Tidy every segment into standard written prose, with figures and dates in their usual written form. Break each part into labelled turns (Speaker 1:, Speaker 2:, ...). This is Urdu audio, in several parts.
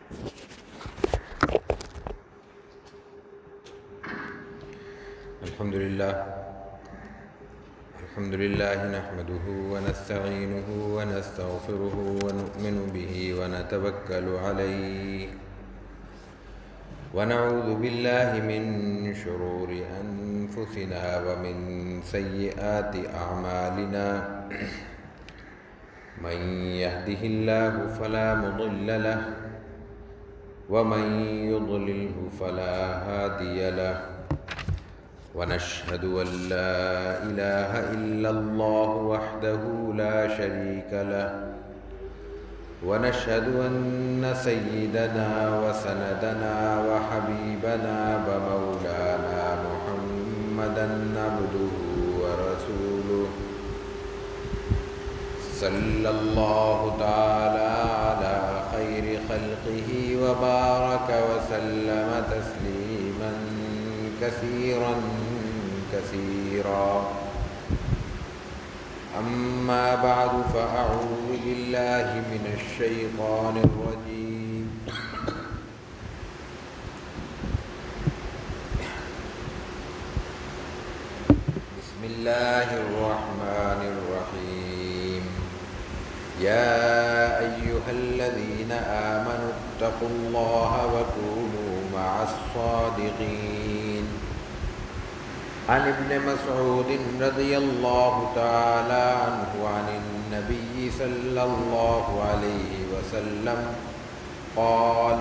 Speaker 1: الحمد لله نحمده ونستعينه ونستغفره ونؤمن به ونتوكل عليه ونعوذ بالله من شرور أنفسنا ومن سيئات أعمالنا من يهده الله فلا مضل له ومن يضلله فلا هادي له ونشهد أن لا إله إلا الله وحده لا شريك له ونشهد أن سيدنا وسندنا وحبيبنا ومولانا محمدا عبده ورسوله صلى الله تعالى على خير خلقه وبارك وسلم تسليما كثيرا كثيرا. أما بعد فأعوذ بالله من الشيطان الرجيم. بسم الله الرحمن الرحيم. يا أيها الذين آمنوا اتقوا الله وكونوا مع الصادقين. عن ابن مسعود رضي الله تعالى عنه عن النبي صلى الله عليه وسلم قال: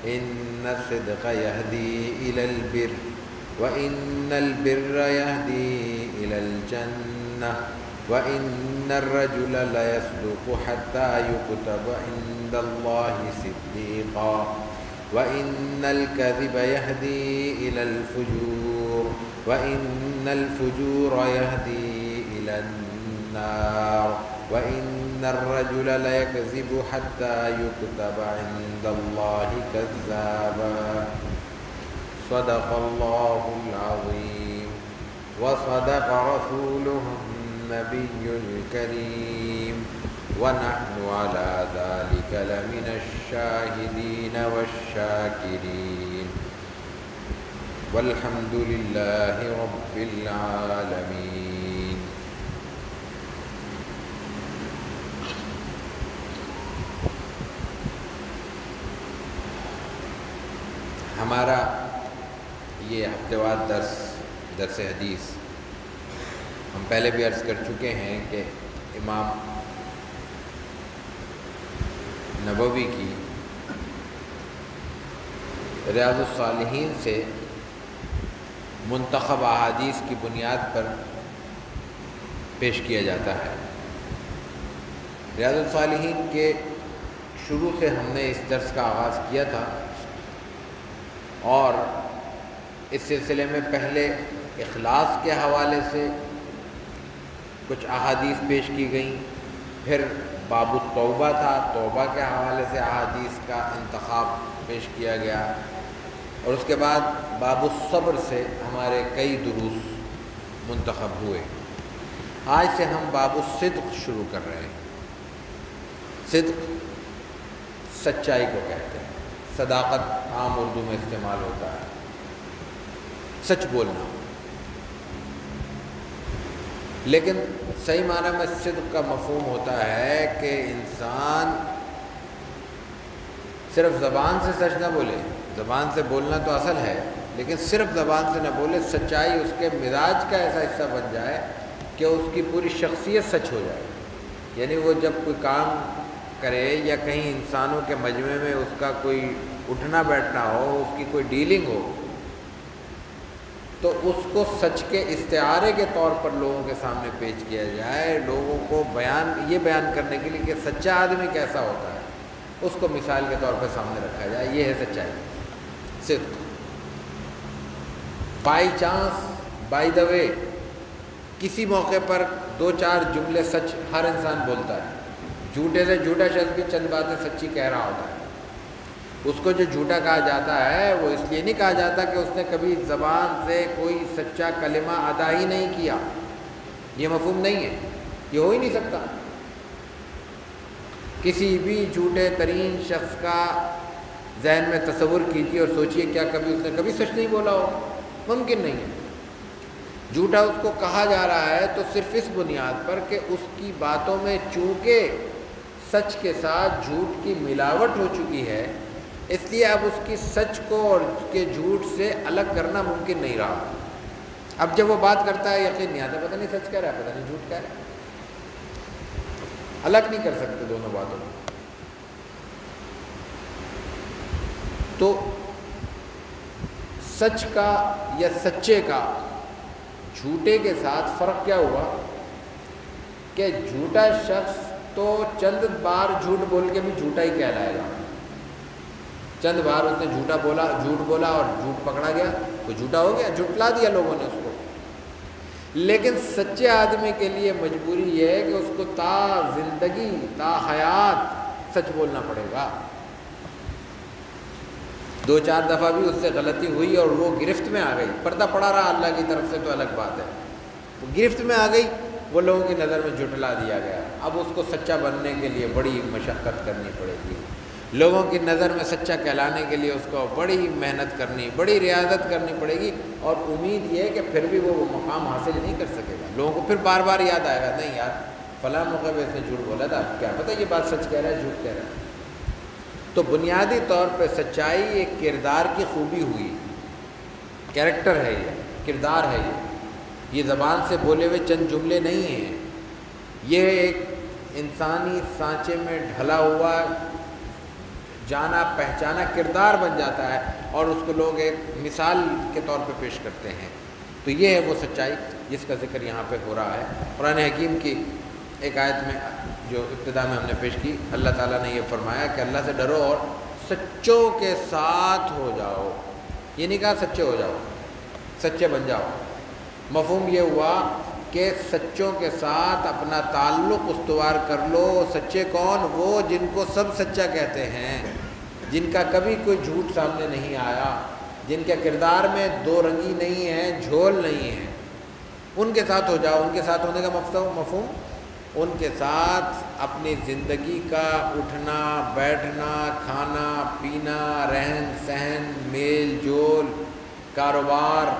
Speaker 1: إن الصدق يهدي إلى البر وإن البر يهدي إلى الجنة وإن الرجل ليصدق حتى يكتب عند الله صديقا وإن الكذب يهدي إلى الفجور وإن الفجور يهدي إلى النار وإن الرجل ليكذب حتى يكتب عند الله كذابا. صدق الله العظيم وصدق رسوله النبي الكريم ونحن على ذلك لمن الشاهدين والشاكرين والحمد لله رب العالمين. ہمارا یہ ہفتے وار درس حدیث ہم پہلے بھی عرض کر چکے ہیں کہ امام نبوی کی ریاض الصالحین سے منتخب احادیث کی بنیاد پر پیش کیا جاتا ہے. ریاض الصالحین کے شروع سے ہم نے اس درس کا آغاز کیا تھا اور اس سلسلے میں پہلے اخلاص کے حوالے سے کچھ احادیث پیش کی گئیں، پھر باب التوبہ تھا، توبہ کے حوالے سے احادیث کا انتخاب پیش کیا گیا، اور اس کے بعد باب الصبر سے ہمارے کئی دروس منتخب ہوئے. آج سے ہم باب الصدق شروع کر رہے ہیں. صدق سچائی کو کہتے ہیں. صداقت عام اردو میں استعمال ہوتا ہے، سچ بولنا. لیکن صحیح معنی میں صدق کا مفہوم ہوتا ہے کہ انسان صرف زبان سے سچ نہ بولے. زبان سے بولنا تو اصل ہے، لیکن صرف زبان سے نہ بولے، سچائی اس کے مزاج کا ایسا حصہ بن جائے کہ اس کی پوری شخصیت سچ ہو جائے. یعنی وہ جب کوئی کام کرے یا کہیں انسانوں کے مجمع میں اس کا کوئی اٹھنا بیٹھنا ہو، اس کی کوئی ڈیلنگ ہو، تو اس کو سچ کے استعارے کے طور پر لوگوں کے سامنے پیش کیا جائے. لوگوں کو یہ بیان کرنے کے لیے کہ سچا آدمی کیسا ہوتا ہے، اس کو مثال کے طور پر سامنے رکھا جائے. یہ ہے سچائی. صدق بائی چانس، بائی دا وے، کسی موقع پر دو چار جملے سچ ہر انسان بولتا ہے. جھوٹے سے جھوٹا شخص بھی چند باتیں سچی کہہ رہا ہوتا ہے. اس کو جو جھوٹا کہا جاتا ہے وہ اس لیے نہیں کہا جاتا کہ اس نے کبھی زبان سے کوئی سچا کلمہ ادا ہی نہیں کیا. یہ مفہوم نہیں ہے، یہ ہو ہی نہیں سکتا. کسی بھی جھوٹے ترین شخص کا ذہن میں تصور کیجیے اور سوچئے کیا کبھی اس نے کبھی سچ نہیں بولا ہو؟ ممکن نہیں ہے۔ جھوٹا اس کو کہا جا رہا ہے تو صرف اس بنیاد پر کہ اس کی باتوں میں چونکہ سچ کے ساتھ جھوٹ کی ملاوٹ ہو چکی ہے، اس لیے اب اس کی سچ کو اور اس کے جھوٹ سے الگ کرنا ممکن نہیں رہا۔ اب جب وہ بات کرتا ہے یقین نہیں آتا، پتہ نہیں سچ کہہ رہا ہے پتہ نہیں جھوٹ کہہ رہا ہے، الگ نہیں کر سکتے دونوں باتوں کو۔ تو سچ کا یا سچے کا جھوٹے کے ساتھ فرق کیا ہوا کہ جھوٹا شخص تو چند بار جھوٹ بول کے بھی جھوٹا ہی کہلائے گا۔ چند بار اس نے جھوٹ بولا اور جھوٹ پکڑا گیا تو جھوٹا ہو گیا، جھٹلا دیا لوگوں نے اس کو۔ لیکن سچے آدمی کے لیے مجبوری یہ ہے کہ اس کو تا زندگی تا حیات سچ بولنا پڑے گا۔ دو چار دفعہ بھی اس سے غلطی ہوئی اور وہ گرفت میں آ گئی، پردہ پڑا رہا اللہ کی طرف سے تو الگ بات ہے، وہ گرفت میں آ گئی، وہ لوگوں کی نظر میں جھٹلا دیا گیا۔ اب اس کو سچا بننے کے لیے بڑی مشقت کرنی پڑے گی، لوگوں کی نظر میں سچا کہلانے کے لیے اس کو بڑی محنت کرنی، بڑی ریاضت کرنی پڑے گی، اور امید یہ ہے کہ پھر بھی وہ مقام حاصل نہیں کر سکے گا۔ لوگوں کو پھر بار بار یاد آئے گا، نہیں یار فلاں موقع پہ اس نے جھوٹ بولا تھا، کیا پتہ یہ بات سچ کہہ رہا ہے جھوٹ کہہ رہا ہے۔ تو بنیادی طور پہ سچائی ایک کردار کی خوبی ہوئی، کیریکٹر ہے، یہ کردار ہے، یہ زبان سے بولے ہوئے چند جملے نہیں ہیں، یہ ایک انسانی سانچے میں ڈھلا ہوا جانا پہچانا کردار بن جاتا ہے، اور اس کو لوگ ایک مثال کے طور پہ پیش کرتے ہیں۔ تو یہ ہے وہ سچائی جس کا ذکر یہاں پہ ہو رہا ہے۔ قرآن حکیم کی ایک آیت میں جو ابتدا میں ہم نے پیش کی، اللہ تعالیٰ نے یہ فرمایا کہ اللہ سے ڈرو اور سچوں کے ساتھ ہو جاؤ۔ یہ نہیں کہا سچے ہو جاؤ، سچے بن جاؤ۔ مفہوم یہ ہوا کہ سچوں کے ساتھ اپنا تعلق استوار کر لو۔ سچے کون؟ وہ جن کو سب سچا کہتے ہیں، جن کا کبھی کوئی جھوٹ سامنے نہیں آیا، جن کے کردار میں دو رنگی نہیں ہے، جھول نہیں ہے، ان کے ساتھ ہو جاؤ۔ ان کے ساتھ ہونے کا مفہوم ان کے ساتھ اپنی زندگی کا اٹھنا بیٹھنا، کھانا پینا، رہن سہن، میل جول، کاروبار،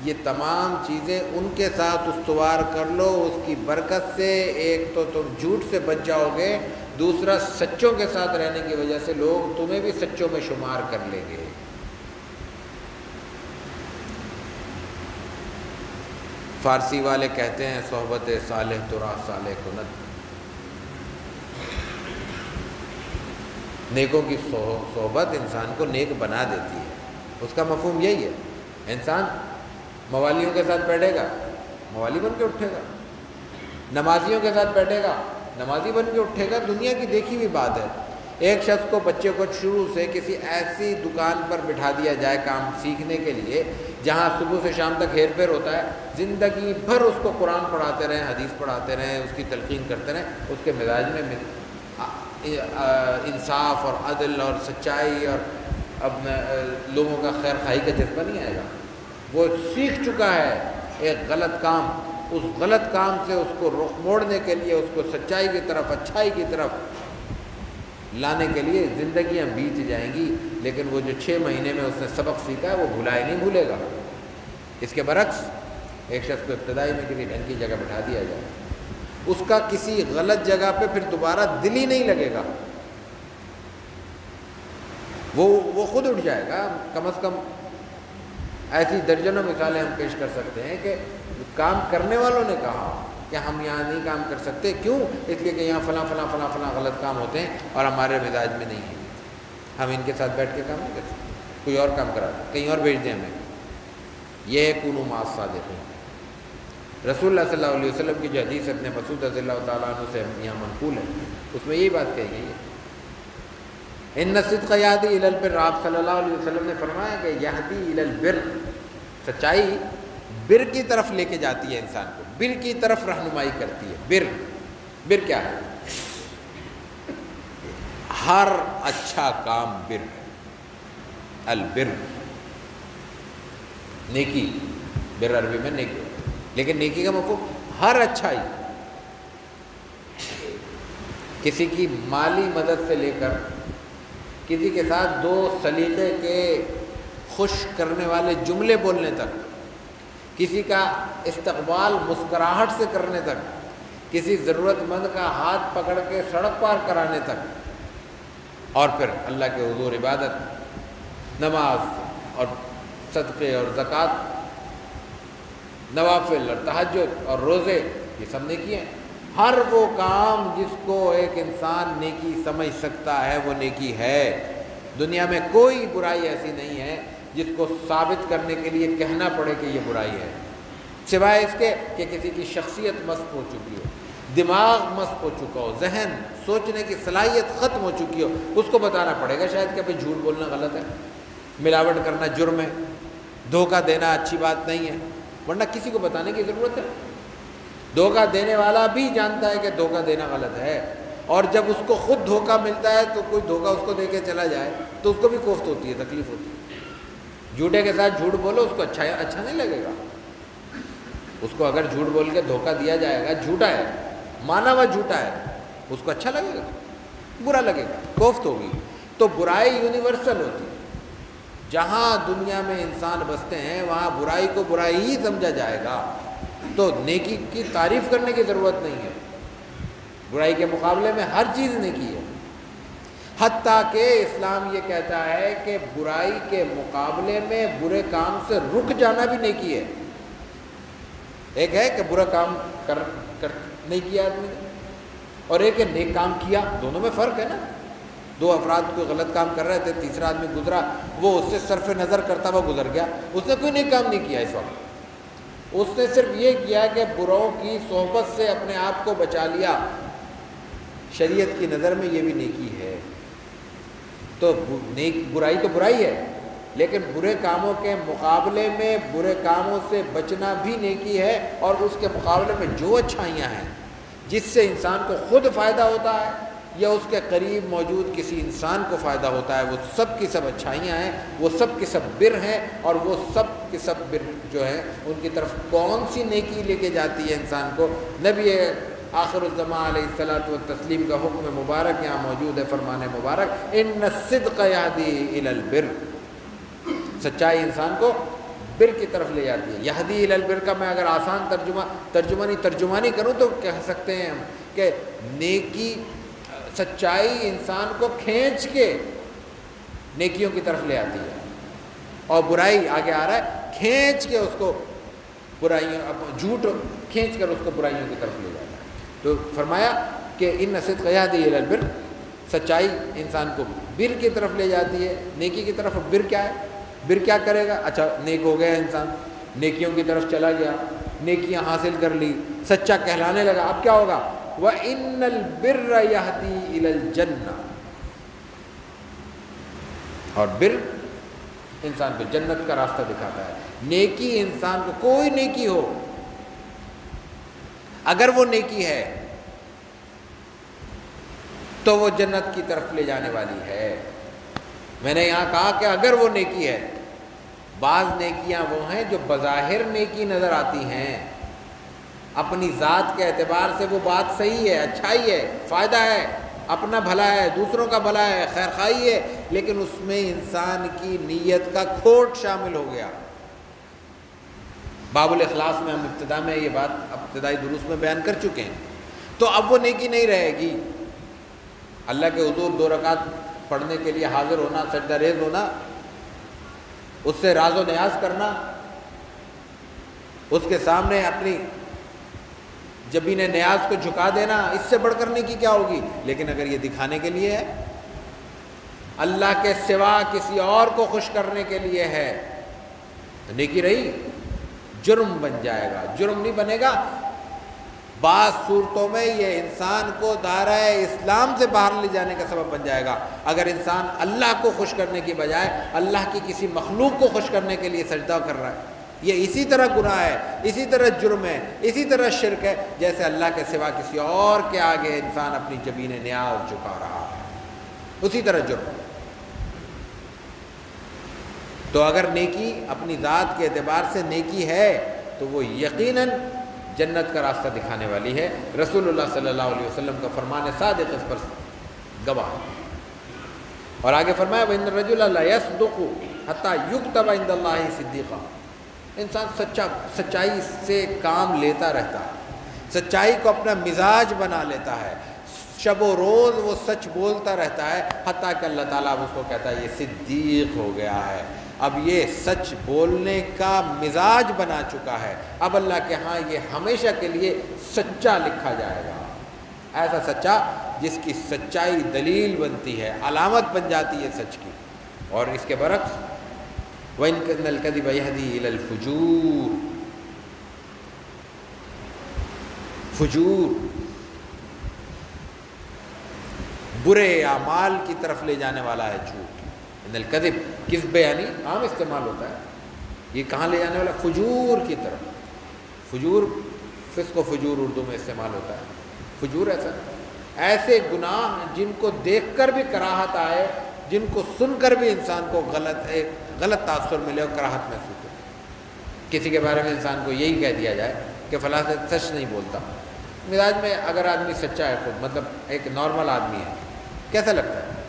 Speaker 1: یہ تمام چیزیں ان کے ساتھ استوار کر لو۔ اس کی برکت سے ایک تو تم جھوٹ سے بچ جاؤ گے، دوسرا سچوں کے ساتھ رہنے کی وجہ سے لوگ تمہیں بھی سچوں میں شمار کر لیں گے۔ فارسی والے کہتے ہیں صحبت صالح ترا صالح کند، نیکوں کی صحبت انسان کو نیک بنا دیتی ہے۔ اس کا مفہوم یہی ہے، انسان موالیوں کے ساتھ بیٹھے گا، موالی بن کے اٹھے گا، نمازیوں کے ساتھ بیٹھے گا، نمازی بن کے اٹھے گا۔ دنیا کی دیکھی ہوئی بات ہے، ایک شخص کو بچے کو شروع سے کسی ایسی دکان پر بٹھا دیا جائے کام سیکھنے کے لیے جہاں صبح سے شام تک ہیر پھیر ہوتا ہے، زندگی بھر اس کو قرآن پڑھاتے رہیں، حدیث پڑھاتے رہیں، اس کی تلقین کرتے رہیں، اس کے مزاج میں انصاف اور عدل اور سچائی اور اب لوگوں کا خیر خواہی کا جذبہ نہیں آئے گا۔ وہ سیکھ چکا ہے ایک غلط کام، اس غلط کام سے اس کو رخ موڑنے کے لیے، اس کو سچائی کی طرف، اچھائی کی طرف لانے کے لیے زندگیاں بیت جائیں گی، لیکن وہ جو 6 مہینے میں اس نے سبق سیکھا ہے وہ بھلائے نہیں بھولے گا۔ اس کے برعکس ایک شخص کو ابتدائی میں کسی ڈھنگ کی جگہ بٹھا دیا جائے، اس کا کسی غلط جگہ پہ پھر دوبارہ دل ہی نہیں لگے گا، وہ خود اٹھ جائے گا۔ کم از کم ایسی درجنوں مثالیں ہم پیش کر سکتے ہیں کہ کام کرنے والوں نے کہا کہ ہم یہاں نہیں کام کر سکتے، کیوں؟ اس لیے کہ یہاں فلاں فلاں فلاں فلاں غلط کام ہوتے ہیں اور ہمارے مزاج میں نہیں ہے، ہم ان کے ساتھ بیٹھ کے کام نہیں کر سکتے، کوئی اور کام کرا دیں، کہیں اور بھیج دیں ہمیں۔ یہ ہے کونوا مع الصادقین۔ رسول اللہ صلی اللہ علیہ وسلم کی جو حدیث ابن مسعود رضی اللہ تعالیٰ عنہ سے یہاں منقول ہے، اس میں یہی بات کہی گئی ہے، ان الصدق یہدی الی البر۔ آپ صلی اللہ علیہ وسلم نے فرمایا کہ یہدی الی البر، سچائی بر کی طرف لے کے جاتی ہے انسان کو، بر کی طرف رہنمائی کرتی ہے۔ بر کیا ہے؟ ہر اچھا کام بر ہے، البر نیکی، بر عربی میں نیکی، لیکن نیکی کا مفہوم ہر اچھائی، کسی کی مالی مدد سے لے کر کسی کے ساتھ دو سلیقے کے خوش کرنے والے جملے بولنے تک، کسی کا استقبال مسکراہٹ سے کرنے تک، کسی ضرورت مند کا ہاتھ پکڑ کے سڑک پار کرانے تک، اور پھر اللہ کے حضور عبادت، نماز اور صدقے اور زکوٰۃ، نوافل اور تہجد اور روزے، یہ سب نیکی ہیں۔ ہر وہ کام جس کو ایک انسان نیکی سمجھ سکتا ہے وہ نیکی ہے۔ دنیا میں کوئی برائی ایسی نہیں ہے جس کو ثابت کرنے کے لیے کہنا پڑے کہ یہ برائی ہے، سوائے اس کے کہ کسی کی شخصیت مست ہو چکی ہو، دماغ مست ہو چکا ہو، ذہن سوچنے کی صلاحیت ختم ہو چکی ہو، اس کو بتانا پڑے گا شاید کہ بھئی جھوٹ بولنا غلط ہے، ملاوٹ کرنا جرم ہے، دھوکہ دینا اچھی بات نہیں ہے، ورنہ کسی کو بتانے کی ضرورت ہے۔ دھوکہ دینے والا بھی جانتا ہے کہ دھوکہ دینا غلط ہے، اور جب اس کو خود دھوکہ ملتا ہے تو کوئی دھوکہ اس کو دے کے چلا جائے تو اس کو بھی کوفت ہوتی ہے، تکلیف ہوتی ہے۔ جھوٹے کے ساتھ جھوٹ بولو، اس کو اچھا نہیں لگے گا، اس کو اگر جھوٹ بول کے دھوکہ دیا جائے گا، جھوٹا ہے، مانا ہوا جھوٹا ہے، اس کو اچھا لگے گا، برا لگے گا، کوفت ہوگی۔ تو برائی یونیورسل ہوتی ہے، جہاں دنیا میں انسان بستے ہیں وہاں برائی کو برائی ہی سمجھا جائے گا، تو نیکی کی تعریف کرنے کی ضرورت نہیں ہے۔ برائی کے مقابلے میں ہر چیز نیکی ہے، حتیٰ کہ اسلام یہ کہتا ہے کہ برائی کے مقابلے میں برے کام سے رک جانا بھی نیکی ہے۔ ایک ہے کہ برا کام کر نہیں کیا آدمی نے، اور ایک ہے نیک کام کیا، دونوں میں فرق ہے نا۔ دو افراد کوئی غلط کام کر رہے تھے، تیسرا آدمی گزرا، وہ اس سے صرف نظر کرتا ہوا گزر گیا، اس نے کوئی نیک کام نہیں کیا اس وقت، اس نے صرف یہ کیا کہ بروں کی صحبت سے اپنے آپ کو بچا لیا۔ شریعت کی نظر میں یہ بھی نیکی ہے۔ تو برائی تو برائی ہے، لیکن برے کاموں کے مقابلے میں برے کاموں سے بچنا بھی نیکی ہے، اور اس کے مقابلے میں جو اچھائیاں ہیں جس سے انسان کو خود فائدہ ہوتا ہے یا اس کے قریب موجود کسی انسان کو فائدہ ہوتا ہے، وہ سب کی سب اچھائیاں ہیں، وہ سب کی سب بر ہیں، اور وہ سب کی سب بر جو ہیں ان کی طرف کون سی نیکی لے کے جاتی ہے انسان کو؟ نبی آخر الزمان علیہ الصلوۃ والتسلیم کا حکم مبارک یہاں موجود ہے، فرمان مبارک، ان الصدق یہدی الی البر، سچائی انسان کو بر کی طرف لے جاتی ہے۔ یہدی الی البر کا میں اگر آسان ترجمانی کروں تو کہہ سکتے ہیں ہم کہ نیکی، سچائی انسان کو کھینچ کے نیکیوں کی طرف لے آتی ہے، اور برائی آگے آ رہا ہے کھینچ کے اس کو برائیوں، جھوٹ کھینچ کر اس کو برائیوں کی طرف لے جاتا ہے۔ تو فرمایا کہ ان الصدق یہدی الی البر، سچائی انسان کو بر کی طرف لے جاتی ہے، نیکی کی طرف۔ بر کیا ہے؟ بر کیا کرے گا؟ اچھا نیک ہو گیا انسان، نیکیوں کی طرف چلا گیا، نیکیاں حاصل کر لی، سچا کہلانے لگا، اب کیا ہوگا؟ وَإِنَّ الْبِرَّ يَهْدِي إِلَى الْجَنَّةِ، اور بر انسان کو جنت کا راستہ دکھاتا ہے۔ نیکی انسان کو، کوئی نیکی ہو، اگر وہ نیکی ہے تو وہ جنت کی طرف لے جانے والی ہے۔ میں نے یہاں کہا کہ اگر وہ نیکی ہے، بعض نیکیاں وہ ہیں جو بظاہر نیکی نظر آتی ہیں، اپنی ذات کے اعتبار سے وہ بات صحیح ہے، اچھائی ہے، فائدہ ہے، اپنا بھلا ہے، دوسروں کا بھلا ہے، خیر خواہی ہے، لیکن اس میں انسان کی نیت کا کھوٹ شامل ہو گیا۔ باب الاخلاص میں ہم ابتدا میں یہ بات ابتدائی دروس میں بیان کر چکے ہیں۔ تو اب وہ نیکی نہیں رہے گی۔ اللہ کے حضور 2 رکعت پڑھنے کے لیے حاضر ہونا، سجدہ ریز ہونا، اس سے راز و نیاز کرنا، اس کے سامنے اپنی جبین نیاز کو جھکا دینا، اس سے بڑھ کر نیکی کیا ہوگی؟ لیکن اگر یہ دکھانے کے لیے ہے، اللہ کے سوا کسی اور کو خوش کرنے کے لیے ہے، تو نیکی رہی، جرم بن جائے گا۔ جرم نہیں بنے گا، بعض صورتوں میں یہ انسان کو دائرہ اسلام سے باہر لے جانے کا سبب بن جائے گا۔ اگر انسان اللہ کو خوش کرنے کی بجائے اللہ کی کسی مخلوق کو خوش کرنے کے لیے سجدہ کر رہا ہے، یہ اسی طرح گناہ ہے، اسی طرح جرم ہے، اسی طرح شرک ہے، جیسے اللہ کے سوا کسی اور کے آگے انسان اپنی جبین نیاز جھکا رہا ہے، اسی طرح جرم۔ تو اگر نیکی اپنی ذات کے اعتبار سے نیکی ہے تو وہ یقیناً جنت کا راستہ دکھانے والی ہے۔ رسول اللہ صلی اللہ علیہ وسلم کا فرمان صادق اس پر گواہ ہے۔ اور آگے فرمایا وَإِنَّ الرَّجُلَ لَيَصْدُقُ حَتَّى يُكْتَبَ عِندَ اللَّهِ صِدِّيقًا، انسان سچائی سے کام لیتا رہتا ہے، سچائی کو اپنا مزاج بنا لیتا ہے، شب و روز وہ سچ بولتا رہتا ہے، حتیٰ کہ اللہ تعالیٰ اب اس کو کہتا ہے یہ صدیق ہو گیا ہے، اب یہ سچ بولنے کا مزاج بنا چکا ہے، اب اللہ کے ہاں یہ ہمیشہ کے لیے سچا لکھا جائے گا، ایسا سچا جس کی سچائی دلیل بنتی ہے، علامت بن جاتی ہے سچ کی۔ اور اس کے برعکس وَإِنْ كَانَ الْكَذِبَ يَهْدِي إِلَى الْفُجُورِ، فجور برے اعمال کی طرف لے جانے والا ہے جھوٹ۔ ان الکذب کذب یعنی عام استعمال ہوتا ہے، یہ کہاں لے جانے والا؟ فجور کی طرف۔ فجور فسق و فجور اردو میں استعمال ہوتا ہے۔ فجور ایسے گناہ جن کو دیکھ کر بھی کراہت آئے، جن کو سن کر بھی انسان کو غلط تاثر ملے اور کراہت محسوس ہو۔ کسی کے بارے میں انسان کو یہی کہہ دیا جائے کہ فلاں سے سچ نہیں بولتا، مزاج میں اگر آدمی سچا ہے خود، مطلب ایک نارمل آدمی ہے، کیسا لگتا ہے؟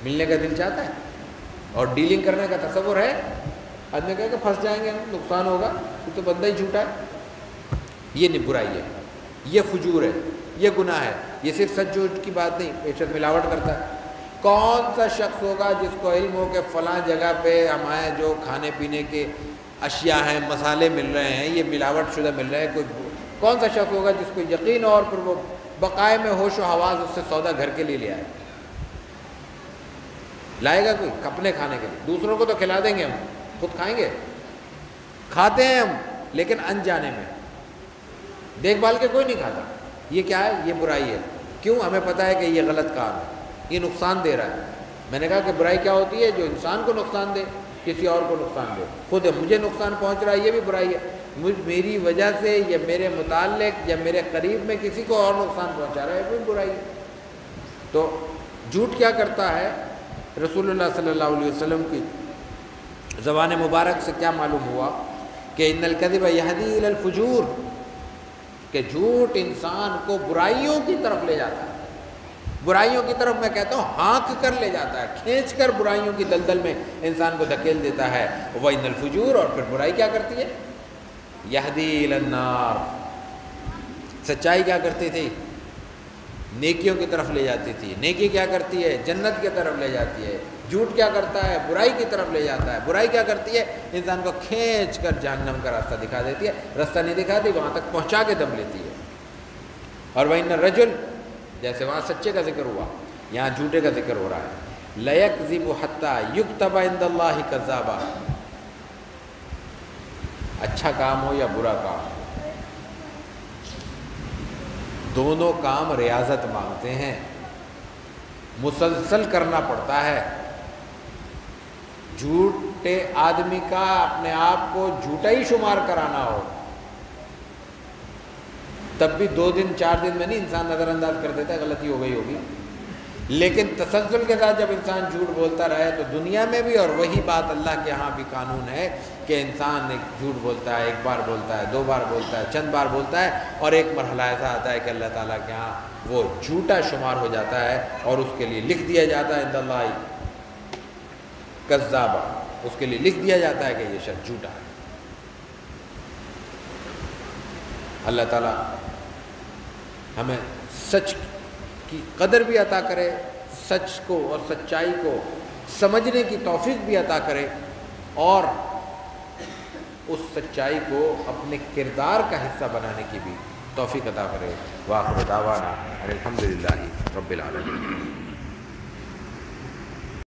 Speaker 1: ملنے کا دل چاہتا ہے اور ڈیلنگ کرنے کا تصور ہے، آدمی کہے کہ پھنس جائیں گے، نقصان ہوگا، تو بندہ ہی جھوٹا ہے۔ یہ برائی ہے، یہ فجور ہے، یہ گناہ ہے۔ یہ صرف سچ جھوٹ کی بات نہیں، پیشت ملاوٹ کرتا ہے۔ کون سا شخص ہوگا جس کو علم ہو کہ فلاں جگہ پہ ہمارے جو کھانے پینے کے اشیاء ہیں، مسالے مل رہے ہیں، یہ ملاوٹ شدہ مل رہے ہیں؟ کون سا شخص ہوگا جس کو یقین اور پھر وہ بقائے میں ہوش و حواس اس سے سودا گھر کے لیے لے آئے؟ لائے گا کوئی اپنے کھانے کے لیے؟ دوسروں کو تو کھلا دیں گے، ہم خود کھائیں گے؟ کھاتے ہیں ہم، لیکن انجانے میں، دیکھ بھال کے کوئی نہیں کھاتا۔ یہ کیا ہے؟ یہ برائی ہے۔ کیوں؟ ہمیں پتہ ہے کہ یہ غلط کام ہے، یہ نقصان دے رہا ہے۔ میں نے کہا کہ برائی کیا ہوتی ہے؟ جو انسان کو نقصان دے، کسی اور کو نقصان دے۔ خود مجھے نقصان پہنچ رہا ہے، یہ بھی برائی ہے۔ میری وجہ سے یا میرے متعلق یا میرے قریب میں کسی کو اور نقصان پہنچا رہا ہے، یہ بھی برائی ہے۔ تو جھوٹ کیا کرتا ہے؟ رسول اللہ صلی اللہ علیہ وسلم کی زبان مبارک سے کیا معلوم ہوا کہ ان الکذب یہدی الی الفجور، کہ جھوٹ انسان کو برائیوں کی طرف لے جاتا ہے۔ برائیوں کی طرف میں کہتا ہوں ہانک کر لے جاتا ہے، کھینچ کر برائیوں کی دلدل میں انسان کو دھکیل دیتا ہے۔ وَإِنَّ الْفُجُورَ، اور پھر برائی کیا کرتی ہے؟ یہدی الی النار، سچائی کیا کرتی تھی؟ نیکیوں کی طرف لے جاتی تھی۔ نیکی کیا کرتی ہے؟ جنت کی طرف لے جاتی ہے۔ جھوٹ کیا کرتا ہے؟ برائی کی طرف لے جاتا ہے۔ برائی کیا کرتی ہے؟ انسان کو کھینچ کر جہنم کا راستہ دکھا دیتی ہے۔ راستہ نہیں دکھاتی، وہاں تک پہنچا کے دم لیتی ہے۔ اور وَإِنَّ الرَّجُلَ، جیسے وہاں سچے کا ذکر ہوا، یہاں جھوٹے کا ذکر ہو رہا ہے۔ لَيَكْذِبُ حَتَّى يُكْتَبَ عِندَ اللَّهِ كَذَّابًا، اچھا کام ہو یا برا کام ہو، دونوں کام ریاضت مانگتے ہیں، مسلسل کرنا پڑتا ہے۔ جھوٹے آدمی کا اپنے آپ کو جھوٹا ہی شمار کرانا ہو، تب بھی 2 دن 4 دن میں نہیں، انسان نظر انداز کر دیتا ہے، غلطی ہو گئی ہوگی۔ لیکن تسلسل کے ساتھ جب انسان جھوٹ بولتا رہے تو دنیا میں بھی، اور وہی بات اللہ کے ہاں بھی قانون ہے کہ انسان ایک جھوٹ بولتا ہے، 1 بار بولتا ہے، 2 بار بولتا ہے، چند بار بولتا ہے، اور ایک مرحلہ ایسا آتا ہے کہ اللہ تعالیٰ کے ہاں وہ جھوٹا شمار ہو جاتا ہے، اور اس کے لیے لکھ دیا جاتا ہے عند اللہ کذابا، اس کے لیے لکھ دیا جاتا ہے کہ یہ شخص جھوٹا ہے۔ اللہ تعالیٰ ہمیں سچ کی قدر بھی عطا کرے، سچ کو اور سچائی کو سمجھنے کی توفیق بھی عطا کرے، اور اس سچائی کو اپنے کردار کا حصہ بنانے کی بھی توفیق عطا کرے۔ وآخر دعوانا الحمدللہ رب العالمین۔